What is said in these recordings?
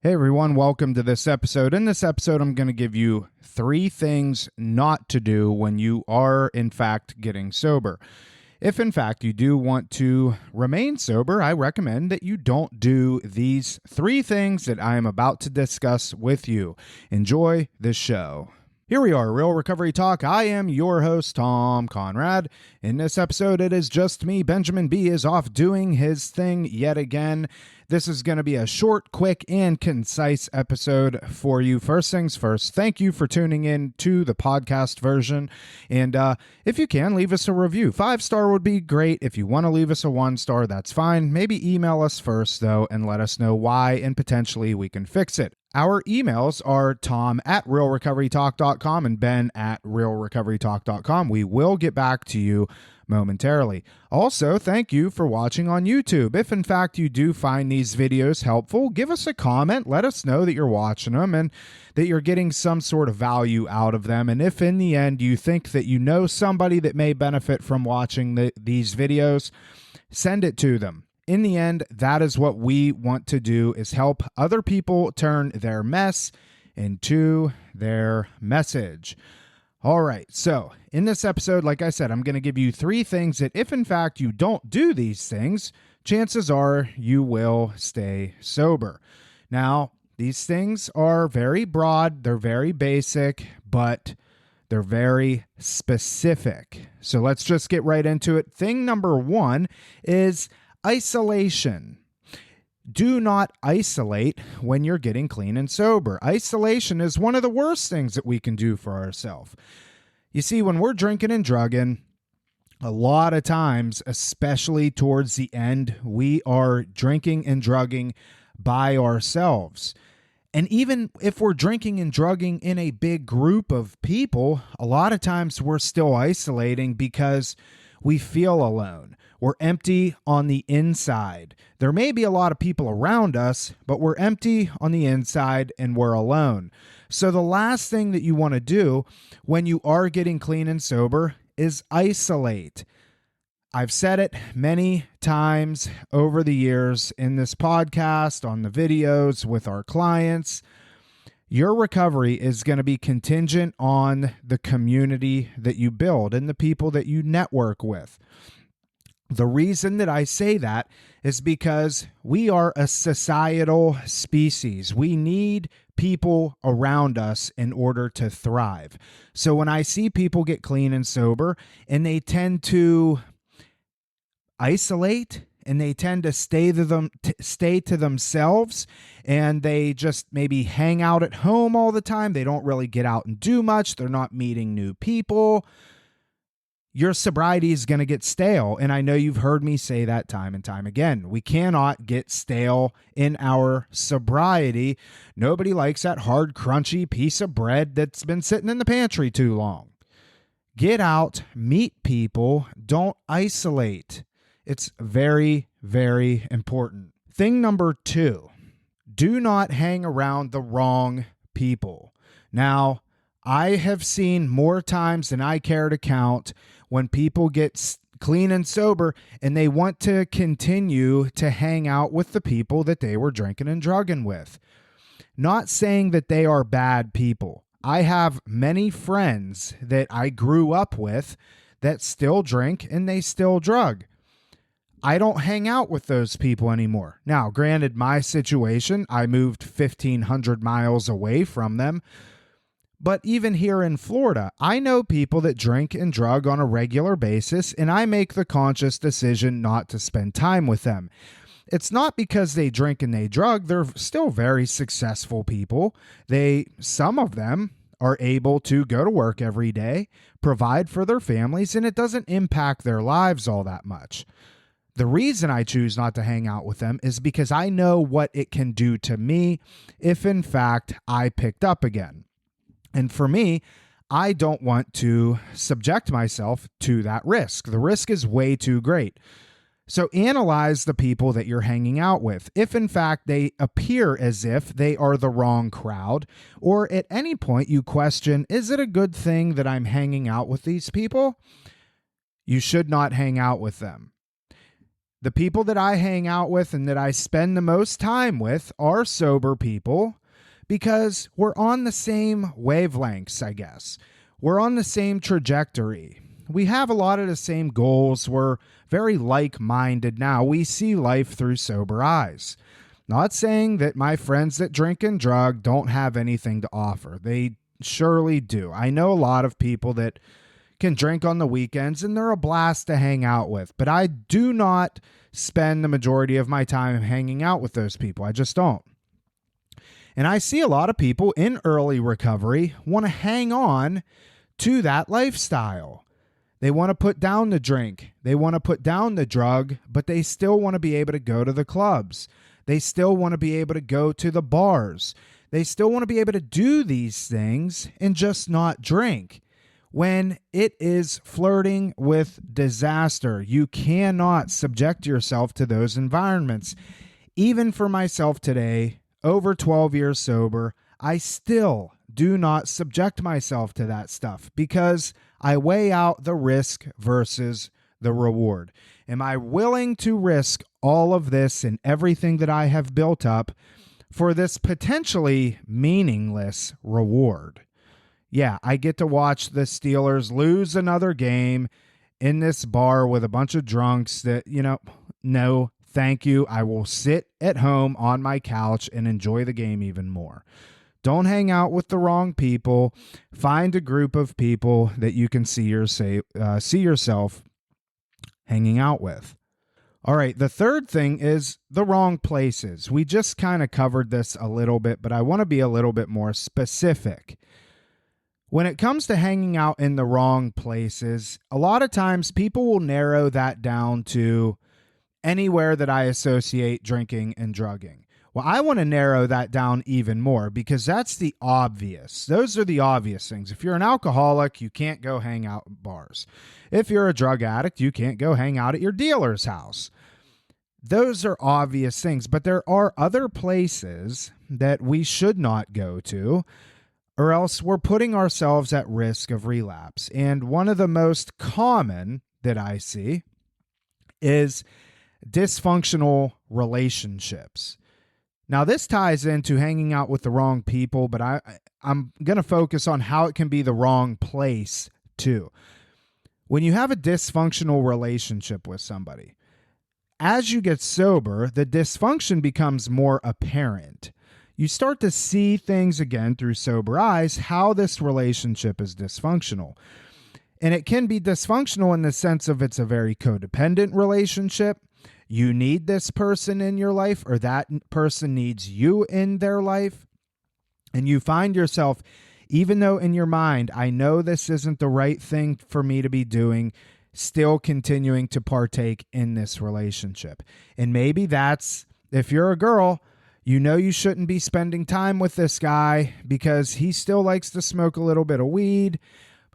Hey everyone, welcome to this episode. In this episode, I'm going to give you 3 things not to do when you are, in fact, getting sober. If, in fact, you do want to remain sober, I recommend that you don't do these 3 things that I am about to discuss with you. Enjoy this show. Here we are, Real Recovery Talk. I am your host, Tom Conrad. In this episode, it is just me. Benjamin B is off doing his thing yet again. This is going to be a short, quick, and concise episode for you. First things first, thank you for tuning in to the podcast version. And if you can, leave us a review. 5-star would be great. If you want to leave us a 1-star, that's fine. Maybe email us first, though, and let us know why, and potentially we can fix it. Our emails are tom@realrecoverytalk.com and ben@realrecoverytalk.com. We will get back to you momentarily. Also, thank you for watching on YouTube. If in fact you do find these videos helpful, give us a comment. Let us know that you're watching them and that you're getting some sort of value out of them. And if in the end you think that you know somebody that may benefit from watching these videos, send it to them. In the end, that is what we want to do, is help other people turn their mess into their message. All right, so in this episode, like I said, I'm going to give you 3 things that if in fact you don't do these things, chances are you will stay sober. Now, these things are very broad, they're very basic, but they're very specific. So let's just get right into it. Thing number 1 is isolation. Do not isolate when you're getting clean and sober. Isolation is one of the worst things that we can do for ourselves. You see, when we're drinking and drugging, a lot of times, especially towards the end, we are drinking and drugging by ourselves. And even if we're drinking and drugging in a big group of people, a lot of times we're still isolating because we feel alone. We're empty on the inside. There may be a lot of people around us, but we're empty on the inside and we're alone. So the last thing that you want to do when you are getting clean and sober is isolate. I've said it many times over the years in this podcast, on the videos, with our clients. Your recovery is going to be contingent on the community that you build and the people that you network with. The reason that I say that is because we are a societal species. We need people around us in order to thrive. So when I see people get clean and sober and they tend to isolate and they tend to stay to themselves, and they just maybe hang out at home all the time, they don't really get out and do much, they're not meeting new people, your sobriety is going to get stale. And I know you've heard me say that time and time again. We cannot get stale in our sobriety. Nobody likes that hard, crunchy piece of bread that's been sitting in the pantry too long. Get out, meet people, don't isolate. It's very, very important. Thing number 2, do not hang around the wrong people. Now, I have seen more times than I care to count when people get clean and sober and they want to continue to hang out with the people that they were drinking and drugging with. Not saying that they are bad people. I have many friends that I grew up with that still drink and they still drug. I don't hang out with those people anymore. Now, granted, my situation, I moved 1,500 miles away from them. But even here in Florida, I know people that drink and drug on a regular basis, and I make the conscious decision not to spend time with them. It's not because they drink and they drug. They're still very successful people. Some of them are able to go to work every day, provide for their families, and it doesn't impact their lives all that much. The reason I choose not to hang out with them is because I know what it can do to me if, in fact, I picked up again. And for me, I don't want to subject myself to that risk. The risk is way too great. So analyze the people that you're hanging out with. If in fact they appear as if they are the wrong crowd, or at any point you question, is it a good thing that I'm hanging out with these people? You should not hang out with them. The people that I hang out with and that I spend the most time with are sober people because we're on the same wavelengths, I guess. We're on the same trajectory. We have a lot of the same goals. We're very like-minded now. We see life through sober eyes. Not saying that my friends that drink and drug don't have anything to offer. They surely do. I know a lot of people that can drink on the weekends and they're a blast to hang out with, but I do not spend the majority of my time hanging out with those people. I just don't. And I see a lot of people in early recovery want to hang on to that lifestyle. They want to put down the drink. They want to put down the drug, but they still want to be able to go to the clubs. They still want to be able to go to the bars. They still want to be able to do these things and just not drink. When it is flirting with disaster, you cannot subject yourself to those environments. Even for myself today, over 12 years sober, I still do not subject myself to that stuff because I weigh out the risk versus the reward. Am I willing to risk all of this and everything that I have built up for this potentially meaningless reward? Yeah, I get to watch the Steelers lose another game in this bar with a bunch of drunks that, no, thank you. I will sit at home on my couch and enjoy the game even more. Don't hang out with the wrong people. Find a group of people that you can see yourself hanging out with. All right, the third thing is the wrong places. We just kind of covered this a little bit, but I want to be a little bit more specific. When it comes to hanging out in the wrong places, a lot of times people will narrow that down to anywhere that I associate drinking and drugging. Well, I want to narrow that down even more because that's the obvious. Those are the obvious things. If you're an alcoholic, you can't go hang out at bars. If you're a drug addict, you can't go hang out at your dealer's house. Those are obvious things, but there are other places that we should not go to, or else we're putting ourselves at risk of relapse. And one of the most common that I see is dysfunctional relationships. Now, this ties into hanging out with the wrong people, but I'm going to focus on how it can be the wrong place too. When you have a dysfunctional relationship with somebody, as you get sober, the dysfunction becomes more apparent. You start to see things again through sober eyes, how this relationship is dysfunctional. And it can be dysfunctional in the sense of it's a very codependent relationship. You need this person in your life, or that person needs you in their life. And you find yourself, even though in your mind, I know this isn't the right thing for me to be doing, still continuing to partake in this relationship. And maybe that's, if you're a girl, you know you shouldn't be spending time with this guy because he still likes to smoke a little bit of weed.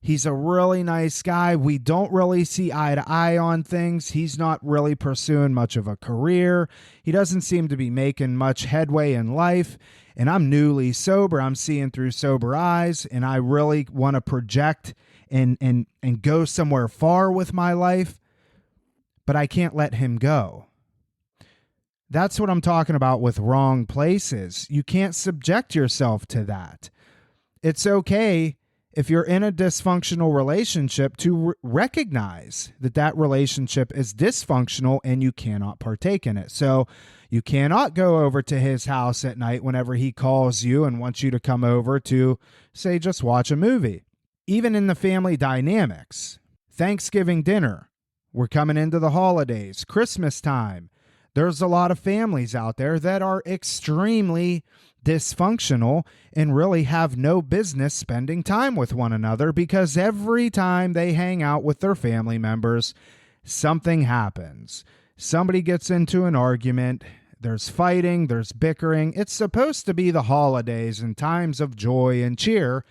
He's a really nice guy. We don't really see eye to eye on things. He's not really pursuing much of a career. He doesn't seem to be making much headway in life. And I'm newly sober. I'm seeing through sober eyes, and I really want to project and go somewhere far with my life, but I can't let him go. That's what I'm talking about with wrong places. You can't subject yourself to that. It's okay if you're in a dysfunctional relationship to recognize that that relationship is dysfunctional and you cannot partake in it. So you cannot go over to his house at night whenever he calls you and wants you to come over to, say, just watch a movie. Even in the family dynamics, Thanksgiving dinner, we're coming into the holidays, Christmas time. There's a lot of families out there that are extremely dysfunctional and really have no business spending time with one another because every time they hang out with their family members, something happens. Somebody gets into an argument. There's fighting. There's bickering. It's supposed to be the holidays and times of joy and cheer,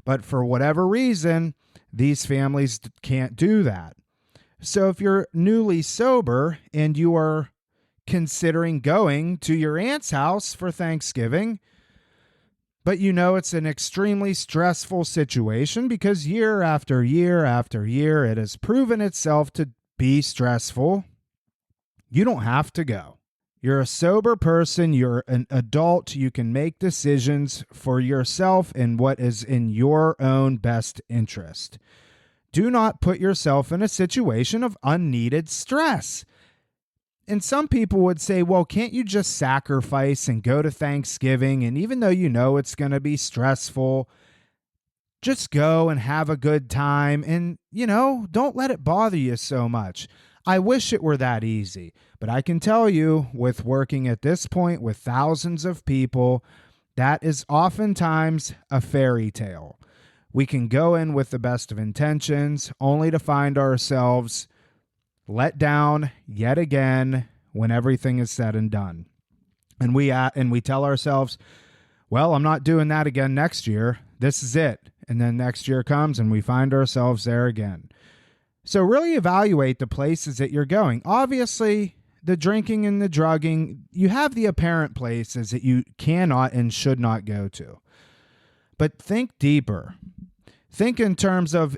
but for whatever reason, these families can't do that. So if you're newly sober and you are considering going to your aunt's house for Thanksgiving, but you know it's an extremely stressful situation because year after year after year, it has proven itself to be stressful. You don't have to go. You're a sober person. You're an adult. You can make decisions for yourself and what is in your own best interest. Do not put yourself in a situation of unneeded stress. And some people would say, well, can't you just sacrifice and go to Thanksgiving? And even though you know it's going to be stressful, just go and have a good time. And, don't let it bother you so much. I wish it were that easy. But I can tell you, with working at this point with thousands of people, that is oftentimes a fairy tale. We can go in with the best of intentions, only to find ourselves let down yet again when everything is said and done. And we tell ourselves, well, I'm not doing that again next year. This is it. And then next year comes and we find ourselves there again. So really evaluate the places that you're going. Obviously, the drinking and the drugging, you have the apparent places that you cannot and should not go to. But think deeper. Think in terms of,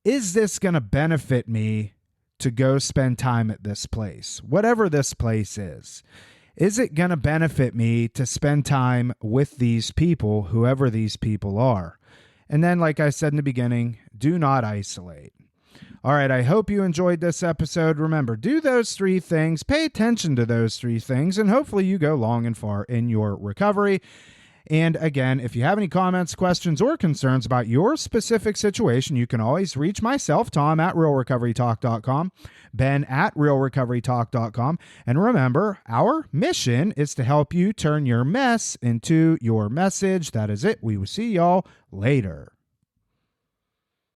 is this going to benefit me to go spend time at this place? Whatever this place is it going to benefit me to spend time with these people, whoever these people are? And then, like I said in the beginning, do not isolate. All right, I hope you enjoyed this episode. Remember, do those 3 things, pay attention to those 3 things, and hopefully you go long and far in your recovery. And again, if you have any comments, questions, or concerns about your specific situation, you can always reach myself, Tom, at realrecoverytalk.com, Ben at realrecoverytalk.com. And remember, our mission is to help you turn your mess into your message. That is it. We will see y'all later.